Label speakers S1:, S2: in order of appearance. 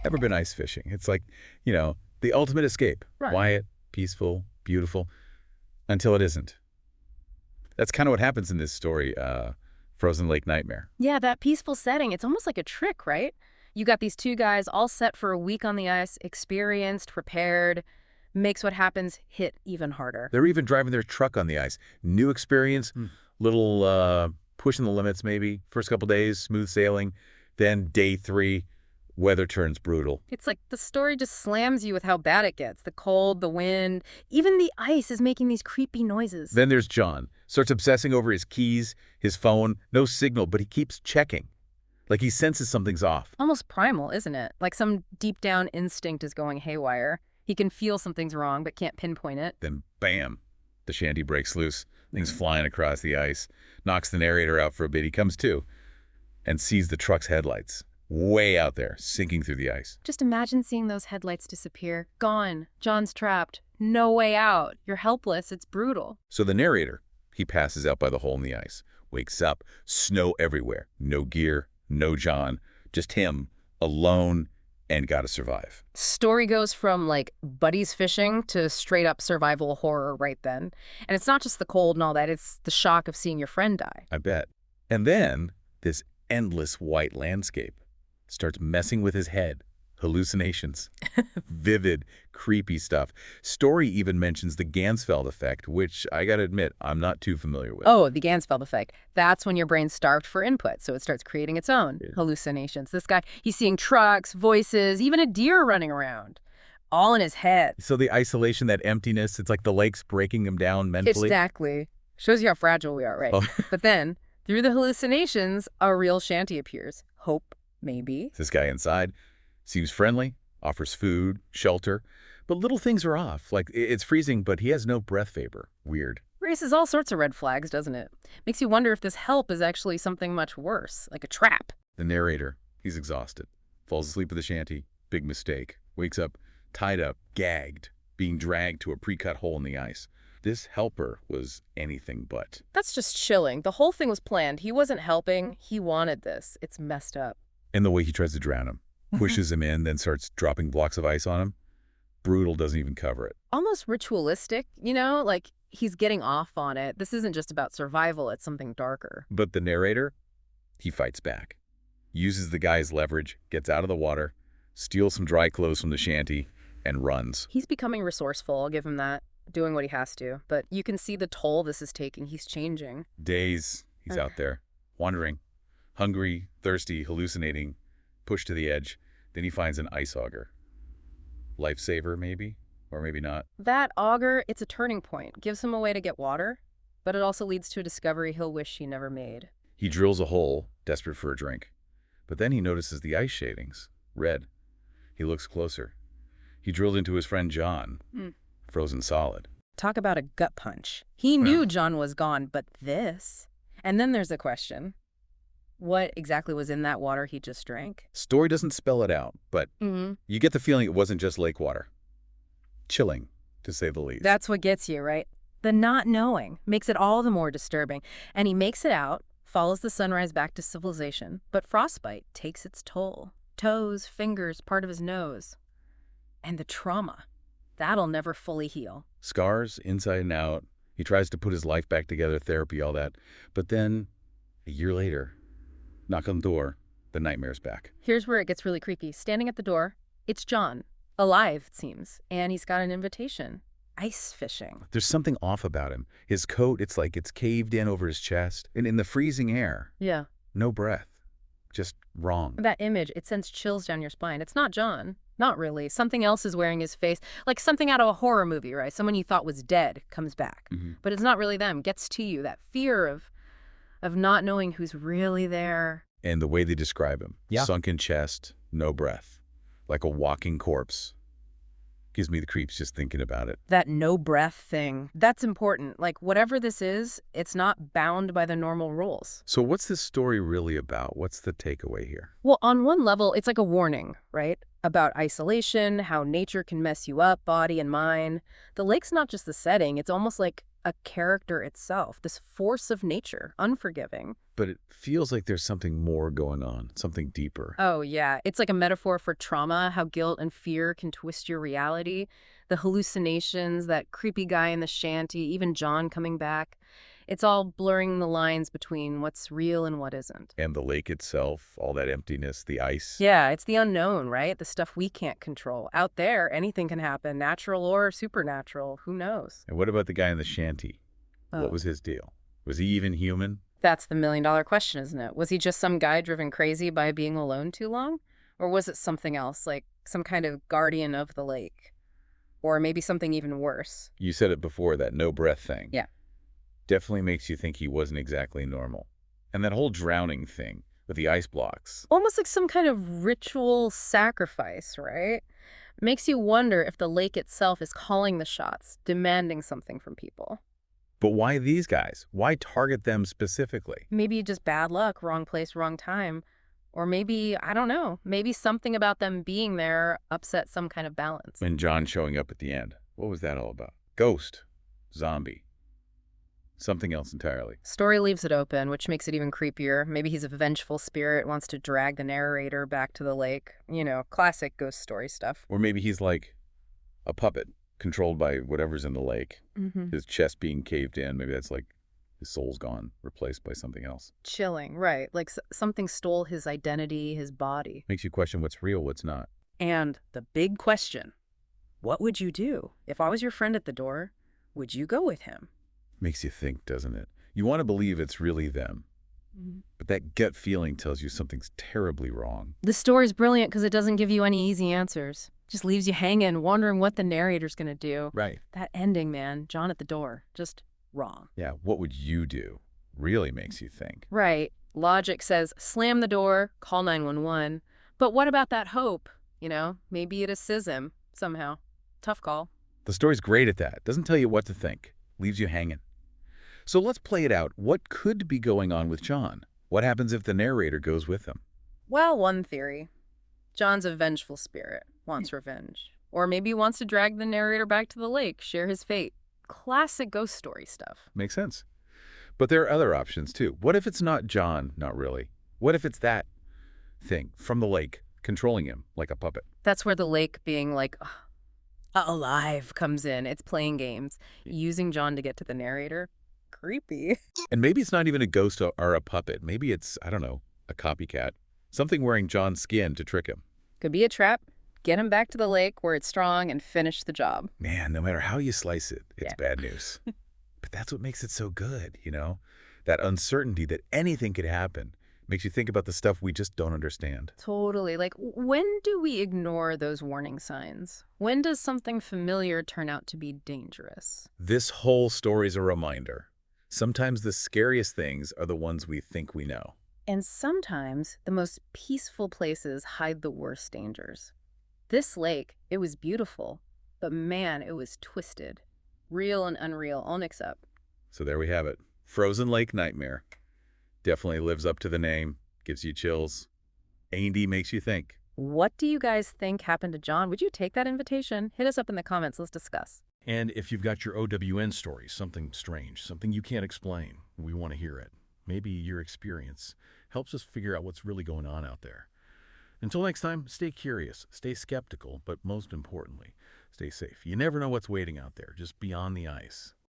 S1: Ever been ice fishing? It's like, the ultimate escape.
S2: Right.
S1: Quiet, peaceful, beautiful, until it isn't. That's kind of what happens in this story, Frozen Lake Nightmare.
S2: Yeah, that peaceful setting, it's almost like a trick, right? You got these two guys all set for a week on the ice, experienced, prepared, makes what happens hit even harder.
S1: They're even driving their truck on the ice. New experience, little pushing the limits maybe. First couple days, smooth sailing. Then day 3, weather turns brutal.
S2: It's like the story just slams you with how bad it gets. The cold, the wind, even the ice is making these creepy noises.
S1: Then there's John. Starts obsessing over his keys, his phone, no signal, but he keeps checking. Like he senses something's off.
S2: Almost primal, isn't it? Like some deep down instinct is going haywire. He can feel something's wrong, but can't pinpoint it.
S1: Then bam, the shanty breaks loose. Things flying across the ice. Knocks the narrator out for a bit. He comes to and sees the truck's headlights. Way out there, sinking through the ice.
S2: Just imagine seeing those headlights disappear. Gone. John's trapped. No way out. You're helpless. It's brutal.
S1: So the narrator, he passes out by the hole in the ice. Wakes up, snow everywhere. No gear, no John. Just him, alone, and gotta survive.
S2: Story goes from, like, buddies fishing to straight-up survival horror right then. And it's not just the cold and all that. It's the shock of seeing your friend die.
S1: I bet. And then this endless white landscape starts messing with his head. Hallucinations. Vivid, creepy stuff. Story even mentions the Gansfeld effect, which I gotta admit, I'm not too familiar with.
S2: Oh, the Gansfeld effect. That's when your brain's starved for input, so it starts creating its own hallucinations. This guy, he's seeing trucks, voices, even a deer running around, all in his head.
S1: So the isolation, that emptiness, it's like the lake's breaking him down mentally.
S2: Exactly. Shows you how fragile we are, right?
S1: Oh.
S2: But then, through the hallucinations, a real shanty appears. Hope, maybe.
S1: This guy inside seems friendly, offers food, shelter, but little things are off. Like, it's freezing, but he has no breath vapor. Weird.
S2: Raises all sorts of red flags, doesn't it? Makes you wonder if this help is actually something much worse, like a trap.
S1: The narrator, he's exhausted. Falls asleep at the shanty. Big mistake. Wakes up, tied up, gagged, being dragged to a pre-cut hole in the ice. This helper was anything but.
S2: That's just chilling. The whole thing was planned. He wasn't helping. He wanted this. It's messed up.
S1: And the way he tries to drown him. Pushes him in, then starts dropping blocks of ice on him. Brutal, doesn't even cover it.
S2: Almost ritualistic, like he's getting off on it. This isn't just about survival, it's something darker.
S1: But the narrator, he fights back. Uses the guy's leverage, gets out of the water, steals some dry clothes from the shanty, and runs.
S2: He's becoming resourceful, I'll give him that. Doing what he has to. But you can see the toll this is taking. He's changing.
S1: Days, he's out there, wandering, hungry, thirsty, hallucinating, pushed to the edge. Then he finds an ice auger. Lifesaver, maybe? Or maybe not.
S2: That auger, it's a turning point. Gives him a way to get water, but it also leads to a discovery he'll wish he never made.
S1: He drills a hole, desperate for a drink. But then he notices the ice shadings, red. He looks closer. He drilled into his friend John, frozen solid.
S2: Talk about a gut punch. He knew John was gone, but this... And then there's a question. What exactly was in that water he just drank?
S1: Story doesn't spell it out, but you get the feeling it wasn't just lake water. Chilling, to say the least.
S2: That's what gets you, right? The not knowing makes it all the more disturbing. And he makes it out, follows the sunrise back to civilization, but frostbite takes its toll. Toes, fingers, part of his nose. And the trauma. That'll never fully heal.
S1: Scars, inside and out. He tries to put his life back together, therapy, all that. But then, a year later, knock on the door, the nightmare's back.
S2: Here's where it gets really creepy. Standing at the door, it's John. Alive, it seems. And he's got an invitation. Ice fishing.
S1: There's something off about him. His coat, it's like it's caved in over his chest. And in the freezing air.
S2: Yeah.
S1: No breath. Just wrong.
S2: That image, it sends chills down your spine. It's not John. Not really. Something else is wearing his face. Like something out of a horror movie, right? Someone you thought was dead comes back. But it's not really them. Gets to you. That fear of not knowing who's really there.
S1: And the way they describe him. Sunken chest, no breath. Like a walking corpse. Gives me the creeps just thinking about it.
S2: That no breath thing. That's important. Like whatever this is, it's not bound by the normal rules.
S1: So what's this story really about? What's the takeaway here?
S2: Well, on one level, it's like a warning, right? About isolation, how nature can mess you up, body and mind. The lake's not just the setting. It's almost like a character itself, this force of nature, unforgiving.
S1: But it feels like there's something more going on, something deeper.
S2: Oh, yeah. It's like a metaphor for trauma, how guilt and fear can twist your reality. The hallucinations, that creepy guy in the shanty, even John coming back. It's all blurring the lines between what's real and what isn't.
S1: And the lake itself, all that emptiness, the ice.
S2: Yeah, it's the unknown, right? The stuff we can't control. Out there, anything can happen, natural or supernatural. Who knows?
S1: And what about the guy in the shanty? What
S2: Oh,
S1: was his deal? Was he even human?
S2: that's the million-dollar question, isn't it? Was he just some guy driven crazy by being alone too long? Or was it something else, like some kind of guardian of the lake? Or maybe something even worse?
S1: You said it before, that no breath thing.
S2: Yeah.
S1: Definitely makes you think he wasn't exactly normal. And that whole drowning thing with the ice blocks.
S2: Almost like some kind of ritual sacrifice, right? Makes you wonder if the lake itself is calling the shots, demanding something from people.
S1: But why these guys? Why target them specifically?
S2: Maybe just bad luck, wrong place, wrong time. Or maybe, I don't know, maybe something about them being there upset some kind of balance.
S1: And John showing up at the end. What was that all about? Ghost. Zombie. Something else entirely.
S2: Story leaves it open, which makes it even creepier. Maybe he's a vengeful spirit, wants to drag the narrator back to the lake. You know, classic ghost story stuff.
S1: Or maybe he's like a puppet controlled by whatever's in the lake.
S2: Mm-hmm.
S1: His chest being caved in. Maybe that's like his soul's gone, replaced by something else.
S2: Chilling, right. Like something stole his identity, his body.
S1: Makes you question what's real, what's not.
S2: And the big question, what would you do? If I was your friend at the door, would you go with him?
S1: Makes you think, doesn't it? You want to believe it's really them. But that gut feeling tells you something's terribly wrong.
S2: The story's brilliant because it doesn't give you any easy answers. Just leaves you hanging, wondering what the narrator's going to do.
S1: Right.
S2: That ending, man, John at the door, just wrong.
S1: Yeah, what would you do? Really makes you think.
S2: Right. Logic says slam the door, call 911. But what about that hope? You know, maybe it assists him somehow. Tough call.
S1: The story's great at that. Doesn't tell you what to think. Leaves you hanging. So let's play it out. What could be going on with John? What happens if the narrator goes with him?
S2: Well, one theory. John's a vengeful spirit, wants revenge. Or maybe he wants to drag the narrator back to the lake, share his fate. Classic ghost story stuff.
S1: Makes sense. But there are other options too. What if it's not John? Not really. What if it's that thing from the lake controlling him like a puppet?
S2: That's where the lake being like alive comes in. It's playing games, using John to get to the narrator. Creepy.
S1: And maybe it's not even a ghost or a puppet. Maybe it's, I don't know, a copycat. Something wearing John's skin to trick him.
S2: Could be a trap. Get him back to the lake where it's strong and finish the job.
S1: Man, no matter how you slice it, it's
S2: Yeah.
S1: bad news. But that's what makes it so good, you know? That uncertainty that anything could happen makes you think about the stuff we just don't understand.
S2: Totally. Like, when do we ignore those warning signs? When does something familiar turn out to be dangerous?
S1: This whole story's a reminder. Sometimes the scariest things are the ones we think we know.
S2: And sometimes the most peaceful places hide the worst dangers. This lake, it was beautiful, but man, it was twisted. Real and unreal, all mixed up.
S1: So there we have it. Frozen Lake Nightmare. Definitely lives up to the name, gives you chills. A&D makes you think.
S2: What do you guys think happened to John? Would you take that invitation? Hit us up in the comments. Let's discuss.
S3: And if you've got your OWN story, something strange, something you can't explain, we want to hear it. Maybe your experience helps us figure out what's really going on out there. Until next time, stay curious, stay skeptical, but most importantly, stay safe. You never know what's waiting out there, just beyond the ice.